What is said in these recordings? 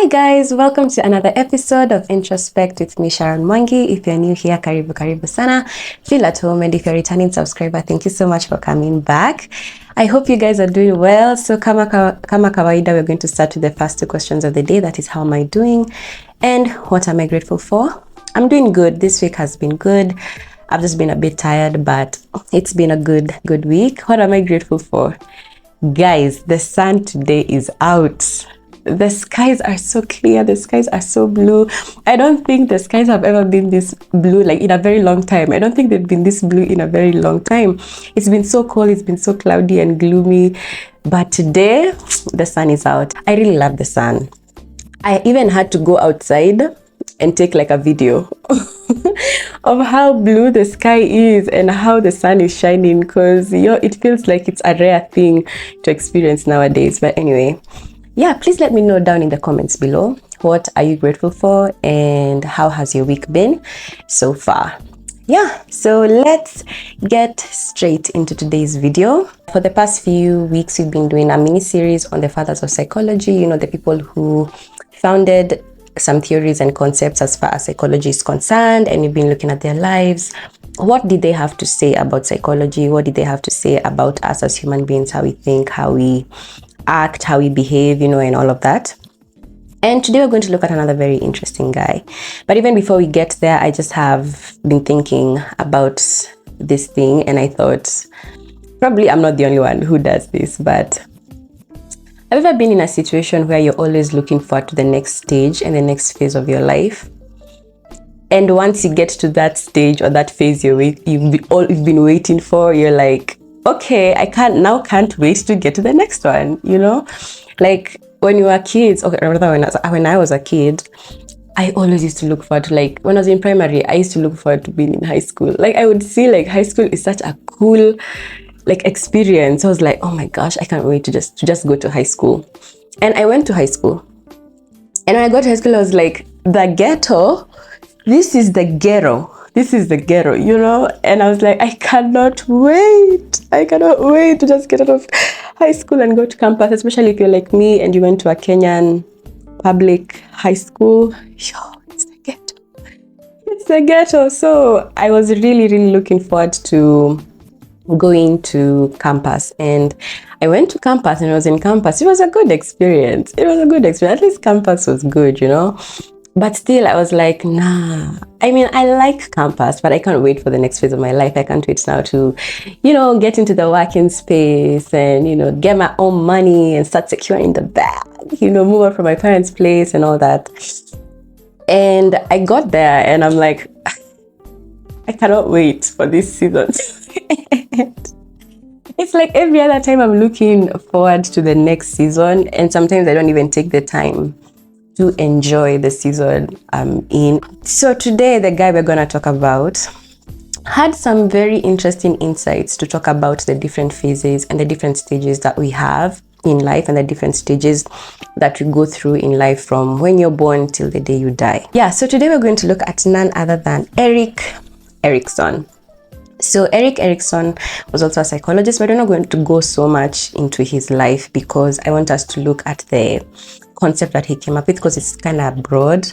Hi guys, welcome to another episode of I.N.T.R.O.S.P.E.C.T with me, Sharon. If you're new here, karibu sana. Feel at home, and if you're a returning subscriber, thank you so much for coming back. I hope you guys are doing well. So kama kawaida, we're going to start with the first two questions of the day. That is, how am I doing? And what am I grateful for? I'm doing good. This week has been good. I've just been a bit tired, but it's been a good week. What am I grateful for? Guys, the sun today is out. The skies are so clear, the skies are so blue. I don't think the skies have ever been this blue, like in a very long time. I don't think they've been this blue in a very long time. It's been so cold, it's been so cloudy and gloomy, but today the sun is out. I really love the sun. I even had to go outside and take like a video of how blue the sky is and how the sun is shining, because it feels like it's a rare thing to experience nowadays. But anyway, yeah, please let me know down in the comments below, what are you grateful for and how has your week been so far? Yeah, so let's get straight into today's video. For the past few weeks, we've been doing a mini series on the fathers of psychology, the people who founded some theories and concepts as far as psychology is concerned, and we've been looking at their lives. What did they have to say about psychology? What did they have to say about us as human beings, how we think, how we act, how we behave, and all of that. And today we're going to look at another very interesting guy. But even before we get there, I just have been thinking about this thing, and I thought probably I'm not the only one who does this, but have you ever been in a situation where you're always looking forward to the next stage and the next phase of your life? And once you get to that stage or that phase you've been waiting for, you're like, okay, I can't wait to get to the next one, Like when you were kids, okay, rather when I was a kid, I always used to look forward to, like, when I was in primary, I used to look forward to being in high school. Like, I would see like high school is such a cool experience. I was like, oh my gosh, I can't wait to just go to high school. And I went to high school. And when I got to high school, I was like, the ghetto, this is the ghetto. This is the ghetto, And I was like, I cannot wait to just get out of high school and go to campus, especially if you're like me and you went to a Kenyan public high school. Yo, it's the ghetto. It's the ghetto. So I was really, really looking forward to going to campus. And I went to campus and I was in campus. It was a good experience. At least campus was good, But still, I was like, nah. I mean, I like campus, but I can't wait for the next phase of my life. I can't wait now to, get into the working space and, get my own money and start securing the bag, move on from my parents' place and all that. And I got there and I'm like, I cannot wait for this season. It's like every other time I'm looking forward to the next season, and sometimes I don't even take the time to enjoy the season I'm in. So today, the guy we're gonna talk about had some very interesting insights to talk about the different phases and the different stages that we have in life and the different stages that we go through in life from when you're born till the day you die. Yeah, so today we're going to look at none other than Erik Erikson. So Erik Erikson was also a psychologist, but we're not going to go so much into his life because I want us to look at the concept that he came up with, because it's kind of broad.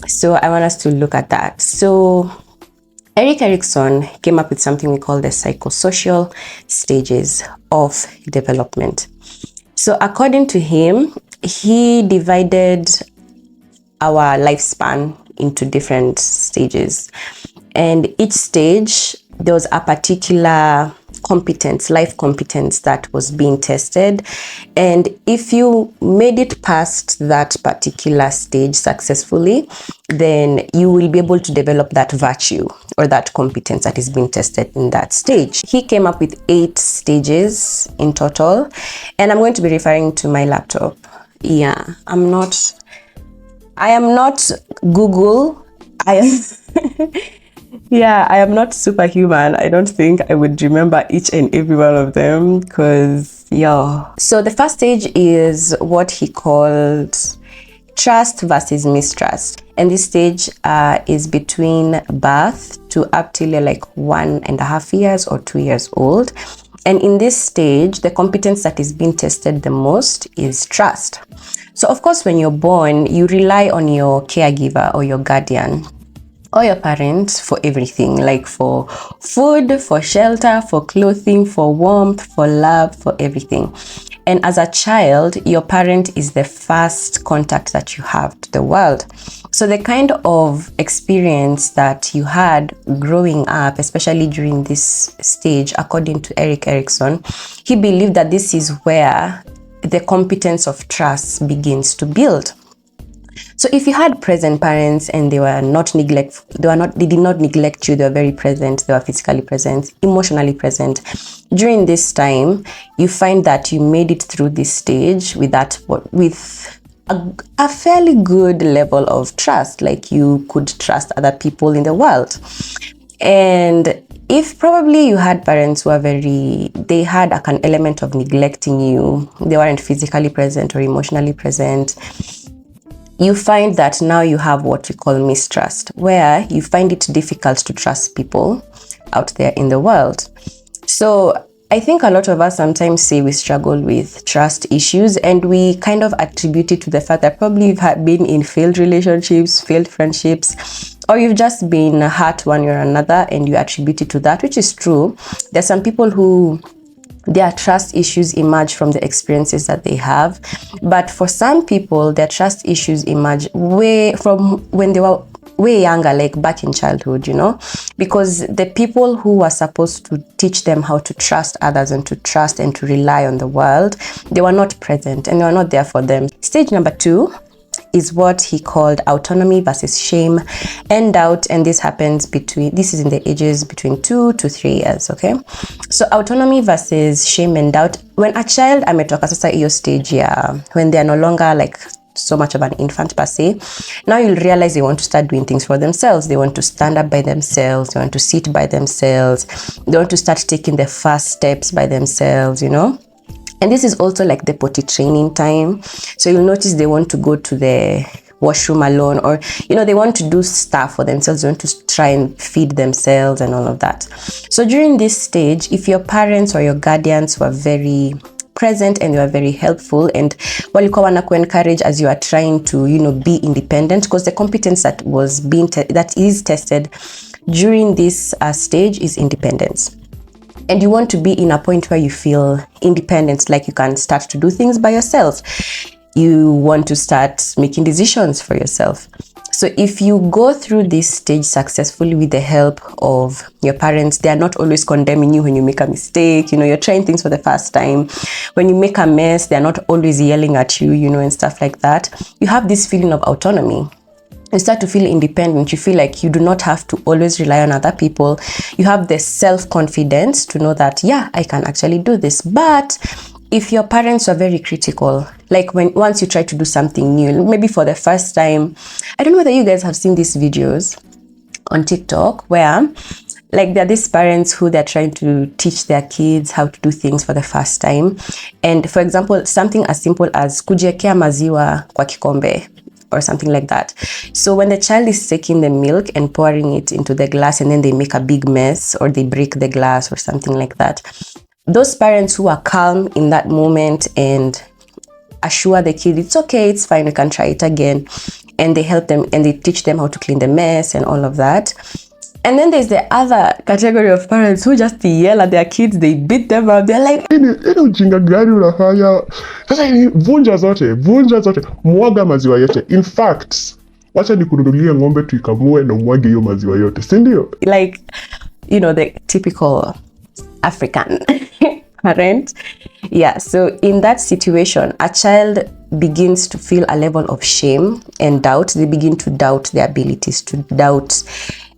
So I want us to look at that. So Erik Erikson came up with something we call the psychosocial stages of development. So according to him, he divided our lifespan into different stages. And each stage, there was a particular life competence that was being tested. And if you made it past that particular stage successfully, then you will be able to develop that virtue or that competence that is being tested in that stage. He came up with 8 stages in total. And I'm going to be referring to my laptop. Yeah, I am not Google. Yeah, I am not superhuman. I don't think I would remember each and every one of them because, yeah. So the first stage is what he called trust versus mistrust. And this stage is between birth to up till you're like 1.5 years or 2 years old. And in this stage, the competence that is being tested the most is trust. So of course, when you're born, you rely on your caregiver or your guardian or your parents for everything, like for food, for shelter, for clothing, for warmth, for love, for everything. And as a child, your parent is the first contact that you have to the world. So the kind of experience that you had growing up, especially during this stage, according to Erik Erikson, he believed that this is where the competence of trust begins to build. So if you had present parents and they did not neglect you, they were very present, they were physically present, emotionally present. During this time, you find that you made it through this stage with a fairly good level of trust, like you could trust other people in the world. And if probably you had parents who they had an element of neglecting you, they weren't physically present or emotionally present, you find that now you have what we call mistrust, where you find it difficult to trust people out there in the world. So I think a lot of us sometimes say we struggle with trust issues, and we kind of attribute it to the fact that probably you've been in failed relationships, failed friendships, or you've just been hurt one way or another, and you attribute it to that, which is true. There's some people who their trust issues emerge from the experiences that they have. But for some people, their trust issues emerge way from when they were way younger, like back in childhood, because the people who are supposed to teach them how to trust others and to trust and to rely on the world, they were not present and they were not there for them. Stage number 2 is what he called autonomy versus shame and doubt, and this is in the ages between 2 to 3 years. Okay, so autonomy versus shame and doubt, when a child ametoka sasa hiyo stage when they are no longer like so much of an infant per se, now you'll realize they want to start doing things for themselves. They want to stand up by themselves, they want to sit by themselves, they want to start taking the first steps by themselves, And this is also like the potty training time. So you'll notice they want to go to the washroom alone, or, they want to do stuff for themselves. They want to try and feed themselves and all of that. So during this stage, if your parents or your guardians were very present and they were very helpful, and walikuwa wanakuencourage as you are trying to, be independent, because the competence that is tested during this stage is independence. And you want to be in a point where you feel independent, like you can start to do things by yourself. You want to start making decisions for yourself. So if you go through this stage successfully with the help of your parents, they are not always condemning you when you make a mistake. You're trying things for the first time. When you make a mess, they're not always yelling at you, and stuff like that. You have this feeling of autonomy. You start to feel independent. You feel like you do not have to always rely on other people. You have the self-confidence to know that, yeah, I can actually do this. But if your parents are very critical, like once you try to do something new, maybe for the first time, I don't know whether you guys have seen these videos on TikTok where like there are these parents who they're trying to teach their kids how to do things for the first time. And for example, something as simple as kujiekea maziwa kwa kikombe, or something like that. So when the child is taking the milk and pouring it into the glass, and then they make a big mess or they break the glass or something like that, those parents who are calm in that moment and assure the kid, it's okay, it's fine, we can try it again, and they help them and they teach them how to clean the mess and all of that. And then there's the other category of parents who just yell at their kids, they beat them up, they're like, ujinga gani unafanya sasa, vunja zote, mwaga maziwa yote. In fact, wacha nikununulie ng'ombe tuikamue na umwage hiyo maziwa yote, si ndio? Like, the typical African parent. Yeah, so in that situation, a child begins to feel a level of shame and doubt. They begin to doubt their abilities, to doubt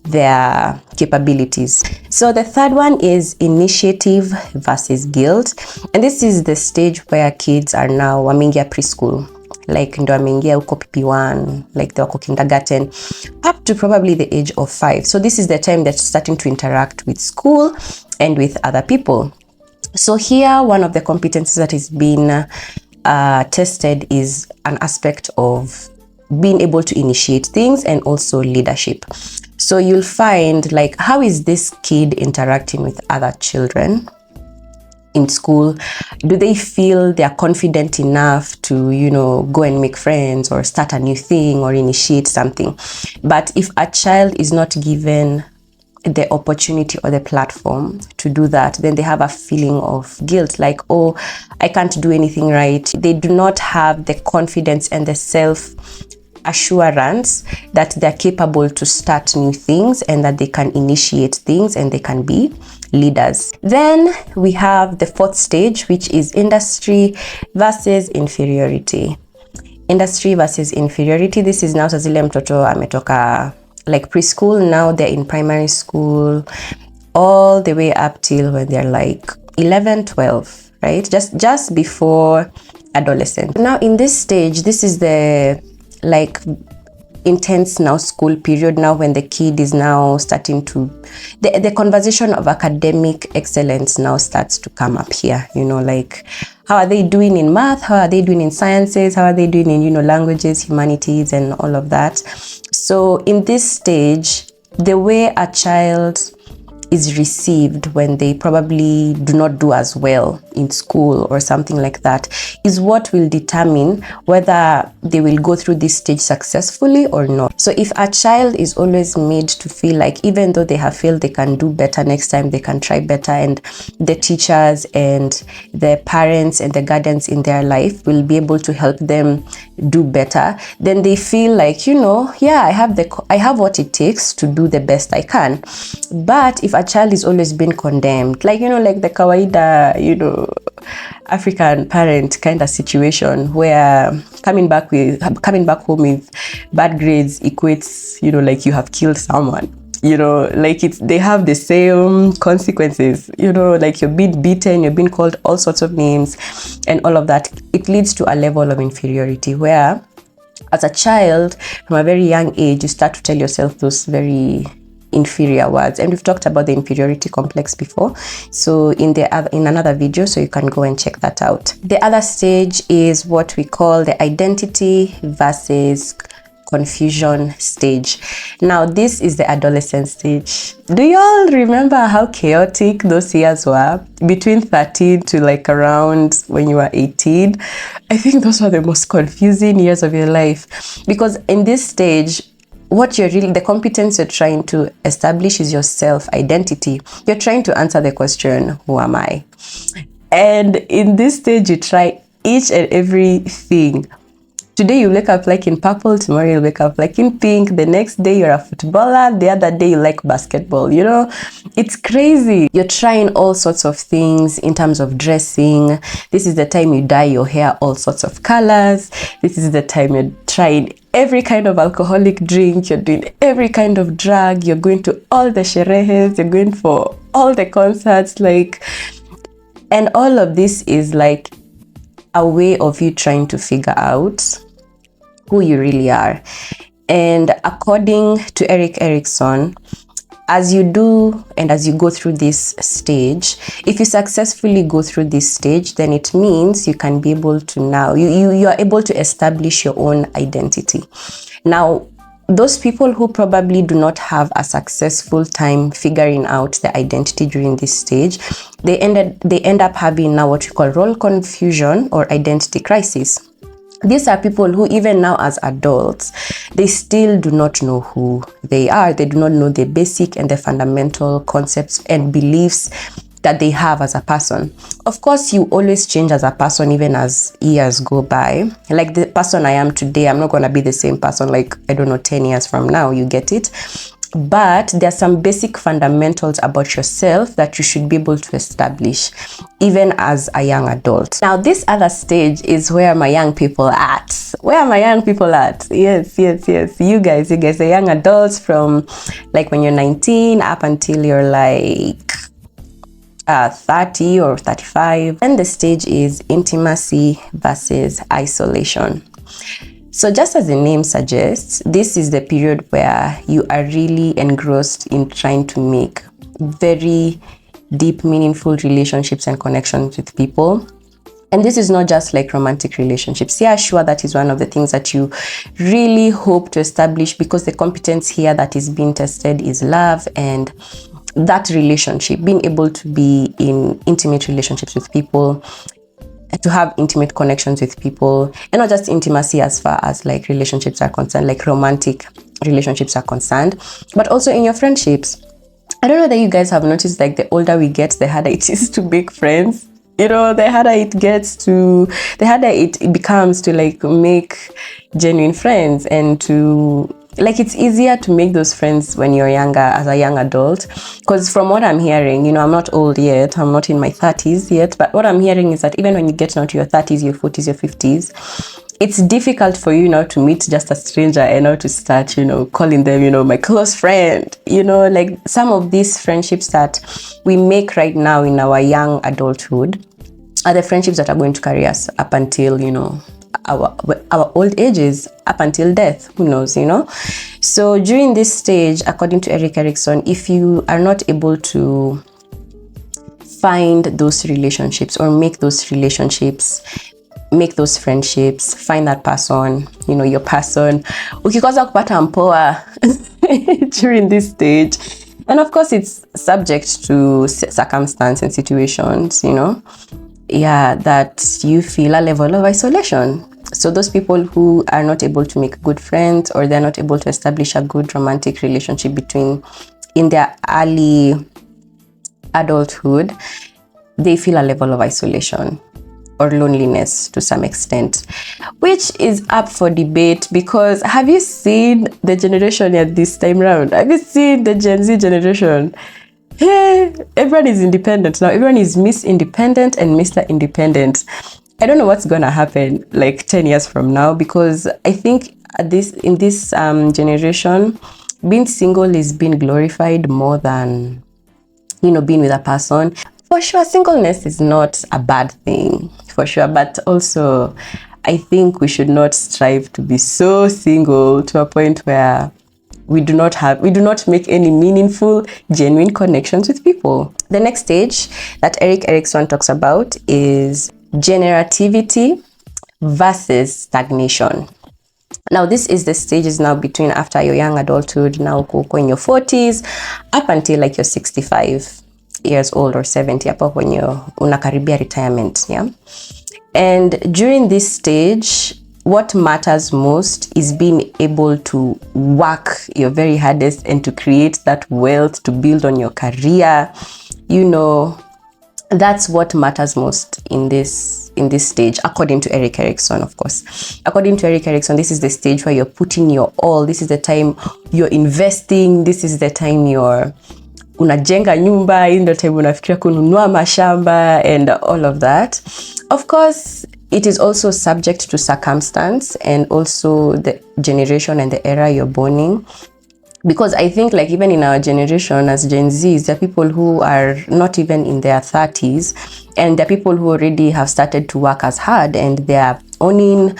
their capabilities. So the third one is initiative versus guilt. And this is the stage where kids are now wameingia preschool, like ndo wameingia huko PP1, like they wako kindergarten, up to probably the age of 5. So this is the time they're starting to interact with school and with other people. So here, one of the competencies that is being tested is an aspect of being able to initiate things and also leadership. So you'll find, like, how is this kid interacting with other children? in school? Do they feel they are confident enough to, you know, go and make friends or start a new thing or initiate something? But if a child is not given the opportunity or the platform to do that, then they have a feeling of guilt, like, oh, I can't do anything right. They do not have the confidence and the self assurance that they're capable to start new things and that they can initiate things and they can be leaders. Then we have the fourth stage, which is industry versus inferiority. Industry versus inferiority. This is now zile mtoto ametoka like preschool, now they're in primary school, all the way up till when they're like 11, 12, right? Just before adolescent. Now in this stage, this is the like intense now school period, now when the kid is now starting to, the conversation of academic excellence now starts to come up here, you know, like how are they doing in math, how are they doing in sciences, how are they doing in, you know, languages, humanities, and all of that. So in this stage, the way a child is received when they probably do not do as well in school or something like that is what will determine whether they will go through this stage successfully or not. So if a child is always made to feel like even though they have failed, they can do better next time, they can try better, and the teachers and the parents and the guardians in their life will be able to help them do better, then they feel like, you know, yeah, I have what it takes to do the best I can. But if a child is always being condemned, like, you know, like the kawaida, you know, African parent kind of situation where coming back home with bad grades equates, you know, like you have killed someone, you know, like they have the same consequences, you know, like you're being beaten, you're being called all sorts of names and all of that. It leads to a level of inferiority where as a child from a very young age you start to tell yourself those very inferior words, and we've talked about the inferiority complex before, so in another video, so you can go and check that out. The other stage is what we call the identity versus confusion stage. Now this is the adolescent stage. Do y'all remember how chaotic those years were between 13 to like around when you were 18? I think those were the most confusing years of your life, because in this stage, what you're really, the competence you're trying to establish is your self-identity. You're trying to answer the question, who am I? And in this stage, you try each and everything. Today you wake up like in purple, tomorrow you wake up like in pink, the next day you're a footballer, the other day you like basketball, you know? It's crazy. You're trying all sorts of things in terms of dressing. This is the time you dye your hair all sorts of colors. This is the time you're trying every kind of alcoholic drink, you're doing every kind of drug, you're going to all the sherehes, you're going for all the concerts, like, and all of this is like a way of you trying to figure out who you really are. And according to Erik Erikson, as you do and as you go through this stage, if you successfully go through this stage, then it means you can be able to now, you are able to establish your own identity. Now, those people who probably do not have a successful time figuring out their identity during this stage, they end up having now what we call role confusion or identity crisis. These are people who even now as adults, they still do not know who they are. They do not know the basic and the fundamental concepts and beliefs that they have as a person. Of course, you always change as a person even as years go by. Like the person I am today, I'm not going to be the same person like, I don't know, 10 years from now, you get it? But there are some basic fundamentals about yourself that you should be able to establish even as a young adult. Now, this other stage is where my young people are at. Where are my young people at? Yes. You guys, the young adults from like when you're 19 up until you're like 30 or 35. And the stage is intimacy versus isolation. So just as the name suggests, this is the period where you are really engrossed in trying to make very deep, meaningful relationships and connections with people. And this is not just like romantic relationships. Yeah, sure, that is one of the things that you really hope to establish, because the competence here that is being tested is love and that relationship, being able to be in intimate relationships with people, to have intimate connections with people, and not just intimacy as far as like relationships are concerned, like romantic relationships are concerned, but also in your friendships. I don't know that you guys have noticed, like the older we get, the harder it is to make friends. You know, the harder it becomes to like make genuine friends, and to like, it's easier to make those friends when you're younger, as a young adult. Because from what I'm hearing, you know, I'm not old yet, I'm not in my 30s yet, but what I'm hearing is that even when you get now to your 30s, your 40s, your 50s, it's difficult for you now to meet just a stranger and now to start, you know, calling them, you know, my close friend. You know, like some of these friendships that we make right now in our young adulthood are the friendships that are going to carry us up until, you know, our old ages, up until death. Who knows, you know? So during this stage, according to Erik Erikson, if you are not able to find those relationships or make those relationships, make those friendships, find that person, you know, your person, ukikosa kupata mpoa during this stage, and of course it's subject to circumstance and situations, you know, yeah, that you feel a level of isolation. So those people who are not able to make good friends, or they're not able to establish a good romantic relationship in their early adulthood, they feel a level of isolation or loneliness to some extent, which is up for debate. Because have you seen the generation at this time round? Have you seen the Gen Z generation? Hey, everyone is independent now. Everyone is Miss Independent and Mr. Independent. I don't know what's gonna happen like 10 years from now, because I think in this generation, being single is being glorified more than, you know, being with a person. For sure, singleness is not a bad thing, for sure, but also I think we should not strive to be so single to a point where we do not make any meaningful, genuine connections with people. The next stage that Erik Erikson talks about is generativity versus stagnation. Now, this is the stages now between after your young adulthood, now uko in your 40s, up until like you're 65 years old or 70, hapo when you're unakaribia retirement, yeah? And during this stage, what matters most is being able to work your very hardest and to create that wealth, to build on your career. You know, that's what matters most in this stage, according to Erik Erikson, of course. According to Erik Erikson, this is the stage where you're putting your all. This is the time you're investing. This is the time you're unajenga nyumba. In the time unafikiria kununua mashamba and all of that. Of course, it is also subject to circumstance and also the generation and the era you're born in. Because I think like even in our generation as Gen Zs, there are people who are not even in their 30s, and there are people who already have started to work as hard, and they are owning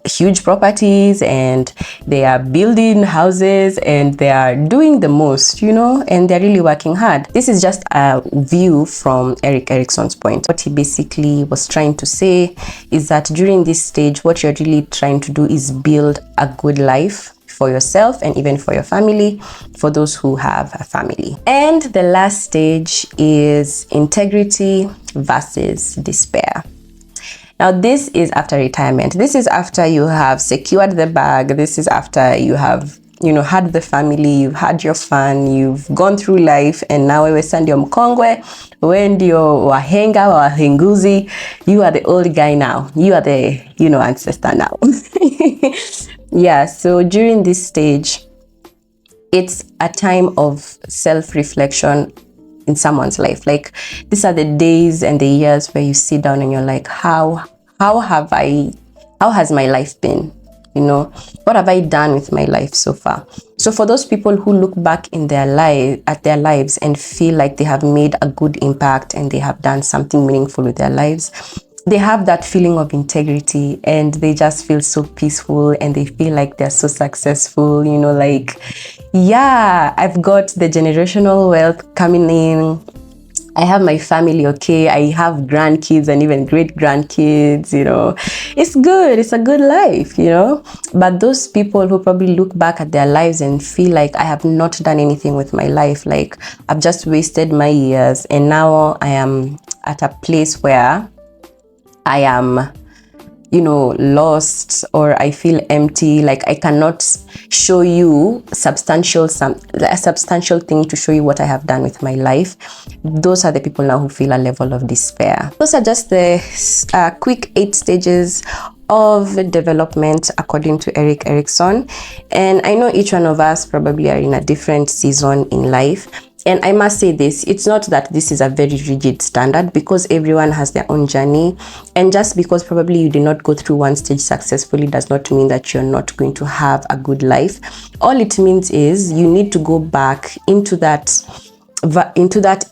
huge properties, and they are building houses, and they are doing the most, you know, and they're really working hard. This is just a view from Erik Erikson's point. What he basically was trying to say is that during this stage, what you're really trying to do is build a good life for yourself and even for your family, for those who have a family. And the last stage is integrity versus despair. Now, this is after retirement. This is after you have secured the bag. This is after you have, you know, had the family, you've had your fun, you've gone through life, and now wewe sasa ndio mkongwe, wewe ndio wahenga wahenguzi, you are the old guy now. You are the, you know, ancestor now. Yeah, so during this stage, it's a time of self-reflection in someone's life. Like, these are the days and the years where you sit down and you're like, how has my life been? You know, what have I done with my life so far? So for those people who look back in their lives and feel like they have made a good impact and they have done something meaningful with their lives, they have that feeling of integrity, and they just feel so peaceful, and they feel like they're so successful, you know, like, yeah, I've got the generational wealth coming in. I have my family, okay? I have grandkids and even great grandkids, you know. It's good. It's a good life, you know. But those people who probably look back at their lives and feel like I have not done anything with my life, like I've just wasted my years, and now I am at a place where I am, you know, lost, or I feel empty, like I cannot show you a substantial thing to show you what I have done with my life. Those are the people now who feel a level of despair. Those are just the quick 8 stages of development according to Erik Erikson, and I know each one of us probably are in a different season in life. And I must say this, it's not that this is a very rigid standard, because everyone has their own journey. And just because probably you did not go through one stage successfully does not mean that you're not going to have a good life. All it means is you need to go back into that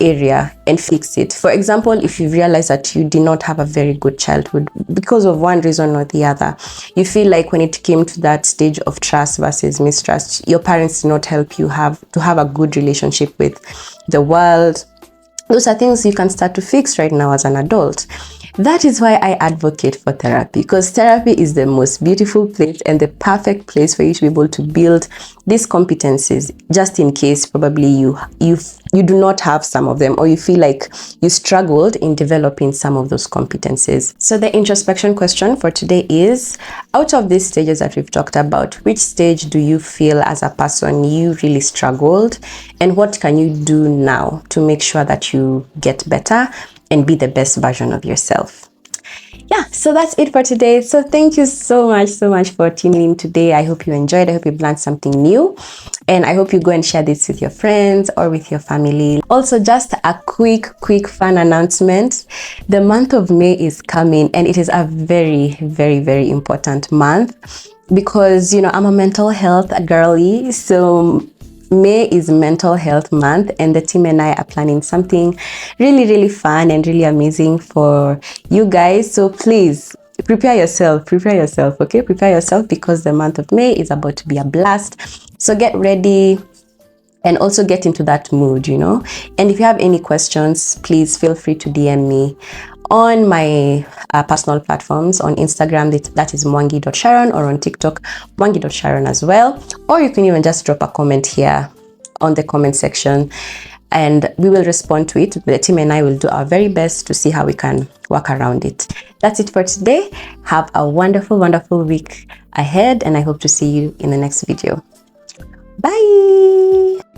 area and fix it. For example, if you realize that you did not have a very good childhood because of one reason or the other, you feel like when it came to that stage of trust versus mistrust, your parents did not help you have a good relationship with the world. Those are things you can start to fix right now as an adult. That is why I advocate for therapy, because therapy is the most beautiful place and the perfect place for you to be able to build these competencies, just in case probably you do not have some of them, or you feel like you struggled in developing some of those competencies. So the introspection question for today is, out of these stages that we've talked about, which stage do you feel as a person you really struggled, and what can you do now to make sure that you get better and be the best version of yourself? Yeah, so that's it for today. So thank you so much for tuning in today. I hope you enjoyed. I hope you've learned something new, and I hope you go and share this with your friends or with your family. Also, just a quick fun announcement. The month of May is coming, and it is a very important month, because, you know, I'm a mental health girly. So May is Mental Health Month, and the team and I are planning something really fun and really amazing for you guys. So please prepare yourself, okay? Prepare yourself, because the month of May is about to be a blast. So get ready and also get into that mood, you know. And if you have any questions, please feel free to DM me on my personal platforms. On Instagram, that is mwangi.sharon, or on TikTok, mwangi.sharon as well. Or you can even just drop a comment here on the comment section, and we will respond to it. The team and I will do our very best to see how we can work around it. That's it for today. Have a wonderful week ahead, and I hope to see you in the next video. Bye!